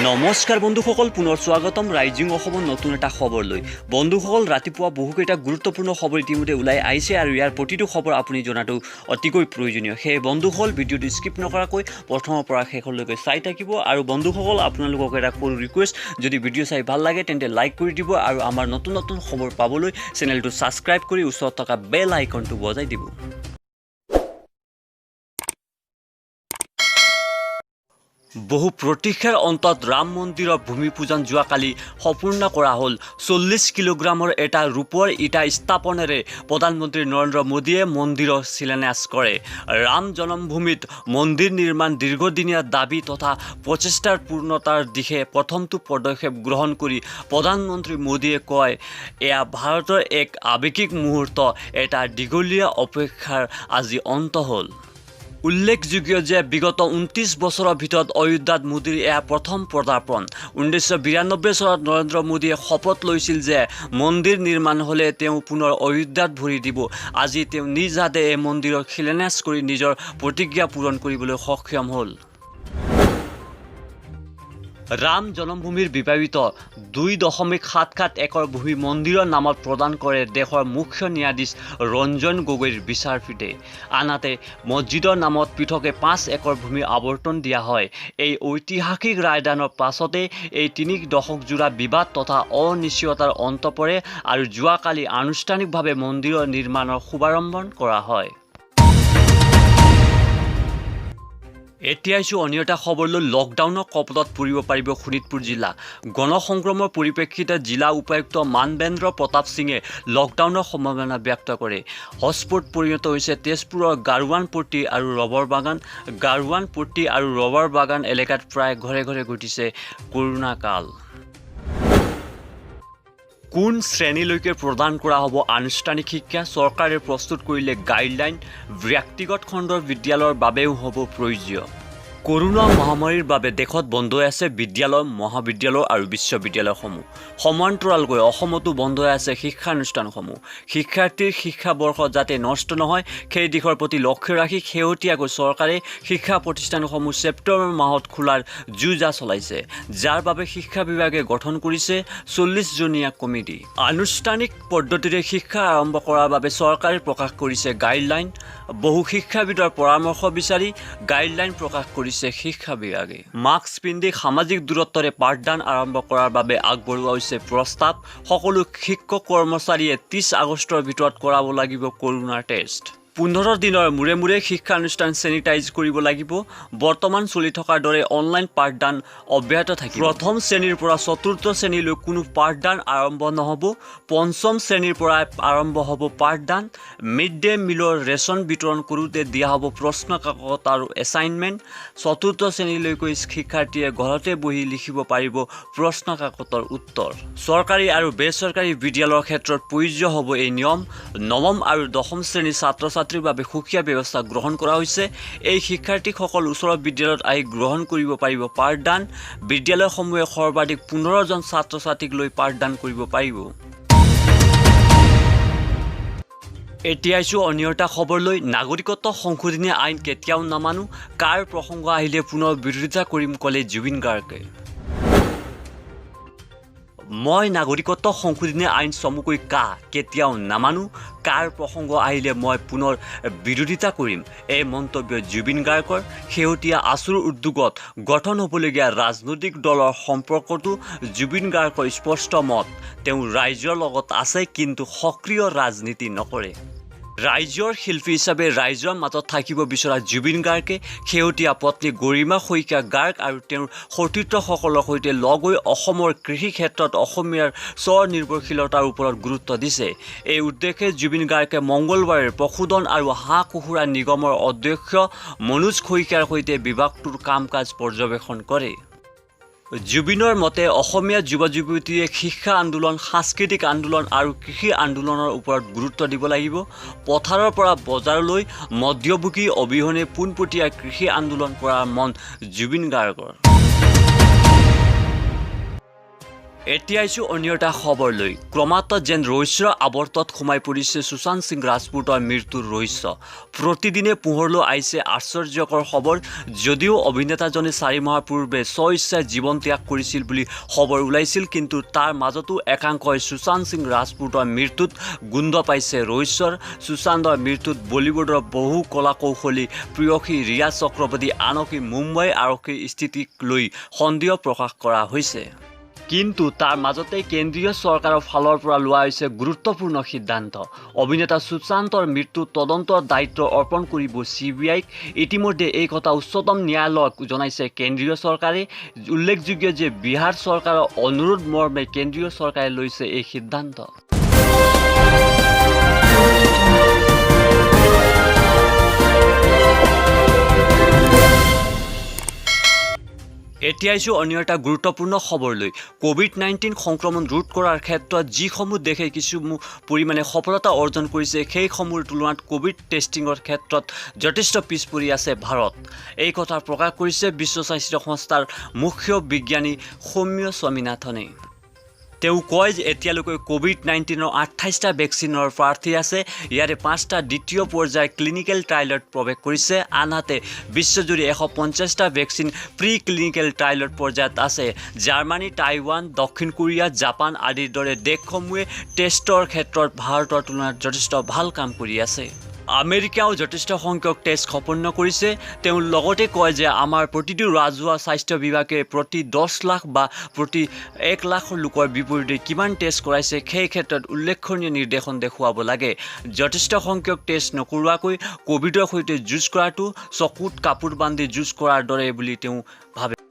নমস্কাৰ বন্ধুসকল, পুনৰ স্বাগতম ৰাইজিং অসমৰ নতুন এটা খবৰলৈ। বন্ধুসকল, ৰাতিপুৱা বহুকেইটা গুৰুত্বপূৰ্ণ খবৰ ইতিমধ্যে ওলাই আহিছে আৰু ইয়াৰ প্ৰতিটো খবৰ আপুনি জনাটো অতিকৈ প্ৰয়োজনীয়। সেই বন্ধুসকল, ভিডিঅ'টো স্কিপ নকৰাকৈ প্ৰথমৰ পৰা শেষলৈকে চাই থাকিব। আৰু বন্ধুসকল, আপোনালোকক এটা সৰু ৰিকুৱেষ্ট, যদি ভিডিঅ' চাই ভাল লাগে তেন্তে লাইক কৰি দিব আৰু আমাৰ নতুন নতুন খবৰ পাবলৈ চেনেলটো ছাবস্ক্ৰাইব কৰি ওচৰত থকা বেল আইকনটো বজাই দিব। বহু প্ৰতীক্ষাৰ অন্তত ৰাম মন্দিৰৰ ভূমি পূজন যোৱাকালি সম্পূৰ্ণ কৰা হ'ল। 40 কিলোগ্ৰামৰ এটা ৰূপৰ ইটা স্থাপনেৰে প্ৰধানমন্ত্ৰী নৰেন্দ্ৰ মোদীয়ে মন্দিৰৰ শিলান্যাস কৰে। ৰাম জন্মভূমিত মন্দিৰ নিৰ্মাণ দীৰ্ঘদিনীয়া দাবী তথা প্ৰচেষ্টাৰ পূৰ্ণতাৰ দিশে প্ৰথমটো পদক্ষেপ গ্ৰহণ কৰি প্ৰধানমন্ত্ৰী মোদীয়ে কয়, এয়া ভাৰতৰ এক আৱেগিক মুহূৰ্ত, এটা দীঘলীয়া অপেক্ষাৰ আজি অন্ত হ'ল। উল্লেখযোগ্য যে বিগত 29 বছৰৰ ভিতৰত অযোধ্যাত মোদীৰ এয়া প্ৰথম পদাৰ্পণ। 1992 চনত নৰেন্দ্ৰ মোদীয়ে শপত লৈছিল যে মন্দিৰ নিৰ্মাণ হ'লে তেওঁ পুনৰ অযোধ্যাত ভৰি দিব। আজি তেওঁ নিজ হাতে এই মন্দিৰৰ শিলান্যাস কৰি নিজৰ প্ৰতিজ্ঞা পূৰণ কৰিবলৈ সক্ষম হ'ল। ৰাম জন্মভূমিৰ বিবাদিত 2.77 একৰ ভূমি মন্দিৰৰ নামত প্ৰদান কৰে দেশৰ মুখ্য ন্যায়াধীশ ৰঞ্জন গগৈৰ বিচাৰপীঠে। আনহাতে মছজিদৰ নামত পৃথকে 5 একৰ ভূমি আবণ্টন দিয়া হয়। এই ঐতিহাসিক ৰায়দানৰ পাছতে এই 3 দশকজোৰা বিবাদ তথা অনিশ্চয়তাৰ অন্ত পৰে আৰু যোৱাকালি আনুষ্ঠানিকভাৱে মন্দিৰৰ নিৰ্মাণৰ শুভাৰম্ভ কৰা হয়। এতিয়া অন্য এটা খবৰলৈ। লকডাউনৰ কবলত পৰিব পাৰিব শোণিতপুৰ জিলা। গণসংক্ৰমৰ পৰিপ্ৰেক্ষিতত জিলা উপায়ুক্ত মানবেন্দ্ৰ প্ৰতাপ সিঙে লকডাউনৰ সম্ভাৱনা ব্যক্ত কৰে। হটস্পট পৰিণত হৈছে তেজপুৰৰ গাৰুৱানপট্টি আৰু ৰবৰ বাগান। গাৰুৱানপট্টি আৰু ৰবৰ বাগান এলেকাত প্ৰায় ঘৰে ঘৰে ঘটিছে কৰোণা কাল। কোন শ্ৰেণীলৈকে প্ৰদান কৰা হ'ব আনুষ্ঠানিক শিক্ষা? চৰকাৰে প্ৰস্তুত কৰিলে গাইডলাইন। ব্যক্তিগত খণ্ডৰ বিদ্যালয়ৰ বাবেও হ'ব প্ৰযোজ্য। কৰোনা মহামাৰীৰ বাবে দেশত বন্ধ হৈ আছে বিদ্যালয়, মহাবিদ্যালয় আৰু বিশ্ববিদ্যালয়সমূহ। সমান্তৰালকৈ অসমতো বন্ধ হৈ আছে শিক্ষানুষ্ঠানসমূহ। শিক্ষাৰ্থীৰ শিক্ষাবৰ্ষ যাতে নষ্ট নহয় সেই দিশৰ প্ৰতি লক্ষ্য ৰাখি শেহতীয়াকৈ চৰকাৰে শিক্ষা প্ৰতিষ্ঠানসমূহ ছেপ্টেম্বৰ মাহত খোলাৰ যো-জা চলাইছে, যাৰ বাবে শিক্ষা বিভাগে গঠন কৰিছে 40জনীয়া কমিটি। আনুষ্ঠানিক পদ্ধতিৰে শিক্ষা আৰম্ভ কৰাৰ বাবে চৰকাৰে প্ৰকাশ কৰিছে গাইডলাইন। বহু শিক্ষাবিদৰ পৰামৰ্শ বিচাৰি গাইডলাইন প্ৰকাশ কৰিছে শিক্ষা বিভাগে। মাস্ক পিন্ধি সামাজিক দূৰত্বৰে পাঠদান আৰম্ভ কৰাৰ বাবে আগবঢ়োৱা হৈছে প্ৰস্তাৱ। সকলো শিক্ষক কৰ্মচাৰীয়ে 30 আগষ্টৰ ভিতৰত কৰাব লাগিব কৰোনাৰ টেষ্ট। 15 দিনৰ মূৰে মূৰে শিক্ষানুষ্ঠান চেনিটাইজ কৰিব লাগিব। বৰ্তমান চলি থকাৰ দৰে অনলাইন পাঠদান অব্যাহত থাকিব। প্ৰথম শ্ৰেণীৰ পৰা 4ৰ্থ শ্ৰেণীলৈ কোনো পাঠদান আৰম্ভ নহ'ব। 5ম শ্ৰেণীৰ পৰা আৰম্ভ হ'ব পাঠদান। মিড ডে মিলৰ ৰেচন বিতৰণ কৰোঁতে দিয়া হ'ব প্ৰশ্ন কাকত আৰু এছাইনমেণ্ট। 4ৰ্থ শ্ৰেণীলৈকৈ শিক্ষাৰ্থীয়ে ঘৰতে বহি লিখিব পাৰিব প্ৰশ্ন কাকতৰ উত্তৰ। চৰকাৰী আৰু বেচৰকাৰী বিদ্যালয়ৰ ক্ষেত্ৰত প্ৰযোজ্য হ'ব এই নিয়ম। 9ম আৰু 10ম শ্ৰেণীৰ ছাত্ৰ-ছাত্ৰীৰ বাবে সুকীয়া ব্যৱস্থা গ্ৰহণ কৰা হৈছে। এই শিক্ষাৰ্থীসকল ওচৰৰ বিদ্যালয়ত আহি গ্ৰহণ কৰিব পাৰিব পাঠদান। বিদ্যালয়সমূহে সৰ্বাধিক 15জন ছাত্ৰ-ছাত্ৰীক লৈ পাঠদান কৰিব পাৰিব। এতিয়া অন্য এটা খবৰলৈ। নাগৰিকত্ব সংশোধনী আইন কেতিয়াও নামানো, কাৰ প্ৰসংগ আহিলে পুনৰ বিৰোধিতা কৰিম ক'লে জুবিন গাৰ্গে। মই নাগৰিকত্ব সংশোধনী আইন চমুকৈ কেতিয়াও নামানো, কাৰ প্ৰসংগ আহিলে মই পুনৰ বিৰোধিতা কৰিম। এই মন্তব্য জুবিন গাৰ্গৰ। শেহতীয়া আছুৰ উদ্যোগত গঠন হ'বলগীয়া ৰাজনৈতিক দলৰ সম্পৰ্কতো জুবিন গাৰ্গৰ স্পষ্ট মত। তেওঁ ৰাইজৰ লগত আছে কিন্তু সক্ৰিয় ৰাজনীতি নকৰে। ৰাইজৰ শিল্পী হিচাপে ৰাইজৰ মাজত থাকিব বিচৰা জুবিন গাৰ্গে শেহতীয়া পত্নী গৰিমা শইকীয়া গাৰ্গ আৰু তেওঁৰ সতীৰ্থসকলৰ সৈতে লগ হৈ অসমৰ কৃষি ক্ষেত্ৰত অসমীয়াৰ স্বনিৰ্ভৰশীলতাৰ ওপৰত গুৰুত্ব দিছে। এই উদ্দেশ্যে জুবিন গাৰ্গে মঙলবাৰে পশুধন আৰু হাঁহ কুকুৰা নিগমৰ অধ্যক্ষ মনোজ শইকীয়াৰ সৈতে বিভাগটোৰ কাম কাজ পৰ্যবেক্ষণ কৰে। জুবিনৰ মতে অসমীয়া যুৱ-যুৱতীয়ে শিক্ষা আন্দোলন, সাংস্কৃতিক আন্দোলন আৰু কৃষি আন্দোলনৰ ওপৰত গুৰুত্ব দিব লাগিব। পথাৰৰ পৰা বজাৰলৈ মধ্যভোগী অবিহনে পোনপটীয়া কৃষি আন্দোলন কৰাৰ মন জুবিন গাৰ্গৰ। এতিয়া আহিছোঁ অন্য এটা খবৰলৈ ক্ৰমাৎ যেন ৰহস্যৰ আৱৰ্তত সোমাই পৰিছে সুশান্ত সিং ৰাজপুতৰ মৃত্যুৰ ৰহস্য প্ৰতিদিনে পোহৰলৈ আহিছে আশ্চৰ্যকৰ খবৰ যদিও অভিনেতাজনে 4 মাহ পূৰ্বে স্বইচ্ছাই জীৱন ত্যাগ কৰিছিল বুলি খবৰ ওলাইছিল কিন্তু তাৰ মাজতো একাংশই সুশান্ত সিং ৰাজপুতৰ মৃত্যুত গোন্ধ পাইছে ৰহস্যৰ সুশান্তৰ মৃত্যুত বলিউডৰ বহু কলাকৌশলী প্ৰিয়সী ৰিয়া চক্ৰৱৰ্তী আনকি মুম্বাই আৰক্ষীৰ স্থিতিক লৈ সন্দেহ প্ৰকাশ কৰা হৈছে কিন্তু তাৰ মাজতে কেন্দ্ৰীয় চৰকাৰৰ ফালৰ পৰা লোৱা হৈছে গুৰুত্বপূৰ্ণ সিদ্ধান্ত অভিনেতা সুশান্তৰ মৃত্যু তদন্তৰ দায়িত্ব অৰ্পণ কৰিব CBIক ইতিমধ্যে এই কথা উচ্চতম ন্যায়ালয়ক জনাইছে কেন্দ্ৰীয় চৰকাৰে উল্লেখযোগ্য যে বিহাৰ চৰকাৰৰ অনুৰোধ মৰ্মে কেন্দ্ৰীয় চৰকাৰে লৈছে এই সিদ্ধান্ত এতিয়া আহিছোঁ অন্য এটা গুৰুত্বপূৰ্ণ খবৰলৈ কোভিড-19 সংক্ৰমণ ৰোধ কৰাৰ ক্ষেত্ৰত যিসমূহ দেশে কিছু পৰিমাণে সফলতা অৰ্জন কৰিছে সেইসমূহৰ তুলনাত কোভিড টেষ্টিঙৰ ক্ষেত্ৰত যথেষ্ট পিছ পৰি আছে ভাৰত এই কথা প্ৰকাশ কৰিছে বিশ্ব স্বাস্থ্য সংস্থাৰ মুখ্য বিজ্ঞানী সৌম্য স্বামীনাথনে তেওঁ কয় যে এতিয়ালৈকে কোভিড-19ৰ 28টা ভেকচিনৰ প্ৰাৰ্থী আছে ইয়াৰে 5টা দ্বিতীয় পৰ্যায়ৰ ক্লিনিকেল ট্ৰায়েলত প্ৰৱেশ কৰিছে আনহাতে বিশ্বজুৰি 150টা ভেকচিন প্ৰি ক্লিনিকেল ট্ৰায়েলৰ পৰ্যায়ত আছে জাৰ্মানী টাইৱান দক্ষিণ কোৰিয়া জাপান আদিৰ দৰে দেশসমূহে টেষ্টৰ ক্ষেত্ৰত ভাৰতৰ তুলনাত যথেষ্ট ভাল কাম কৰি আছে আমেৰিকাও যথেষ্ট সংখ্যক টেষ্ট সম্পন্ন কৰিছে তেওঁ লগতে কয় যে আমাৰ প্ৰতিটো ৰাজহুৱা স্বাস্থ্য বিভাগে প্ৰতি 10 লাখ বা প্ৰতি 1 লাখ লোকৰ বিপৰীতে কিমান টেষ্ট কৰাইছে সেই ক্ষেত্ৰত উল্লেখনীয় নিৰ্দেশন দেখুৱাব লাগে যথেষ্ট সংখ্যক টেষ্ট নকৰোৱাকৈ কোভিডৰ সৈতে যুঁজ কৰাটো চকুত কাপোৰ বান্ধি যুঁজ কৰাৰ দৰে বুলি তেওঁ ভাবে